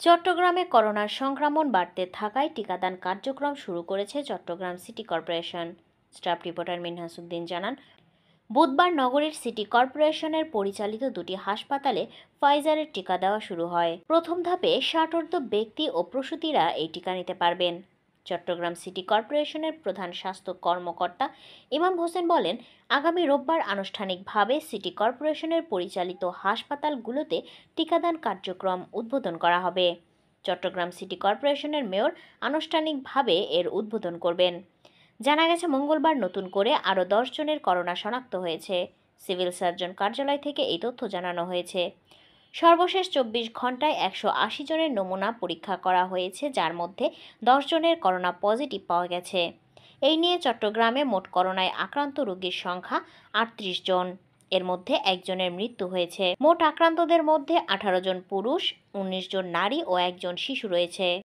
চট্টগ্রামে করোনার সংক্রমণ বাড়তে থাকায় টিকাদান কার্যক্রম শুরু করেছে Chattogram city corporation. Staff reporter Minhas Uddin জানান, বুধবার নগরীর সিটি কর্পোরেশনের পরিচালিত দুটি হাসপাতালে ফাইজারের টিকা দেওয়া শুরু হয়। প্রথম ধাপে ৬০ ব্যক্তি ও প্রসূতিরা এই টিকা নিতে পারবেন। চট্টগ্রাম সিটি কর্পোরেশনের প্রধান স্বাস্থ্য কর্মকর্তা ইমাম হোসেন বলেন, আগামী রোববার আনুষ্ঠানিকভাবে সিটি কর্পোরেশনের পরিচালিত হাসপাতালগুলোতে টিকাদান কার্যক্রম উদ্বোধন করা হবে। চট্টগ্রাম সিটি কর্পোরেশনের মেয়র আনুষ্ঠানিকভাবে এর উদ্বোধন করবেন। জানা গেছে, মঙ্গলবার নতুন করে আরও 10 জনের করোনা শনাক্ত হয়েছে। সিভিল সার্জন কার্যালয় থেকে এই তথ্য জানানো হয়েছে। সর্বশেষ 24 ঘন্টায় 180 জনের নমুনা পরীক্ষা করা হয়েছে, যার মধ্যে 10 জনের করোনা পজিটিভ পাওয়া গেছে। এই নিয়ে চট্টগ্রামে মোট করোনায় আক্রান্ত রোগীর সংখ্যা 38 জন। এর মধ্যে একজনের মৃত্যু হয়েছে। মোট আক্রান্তদের মধ্যে 18 জন পুরুষ, 19 জন নারী ও একজন শিশু রয়েছে।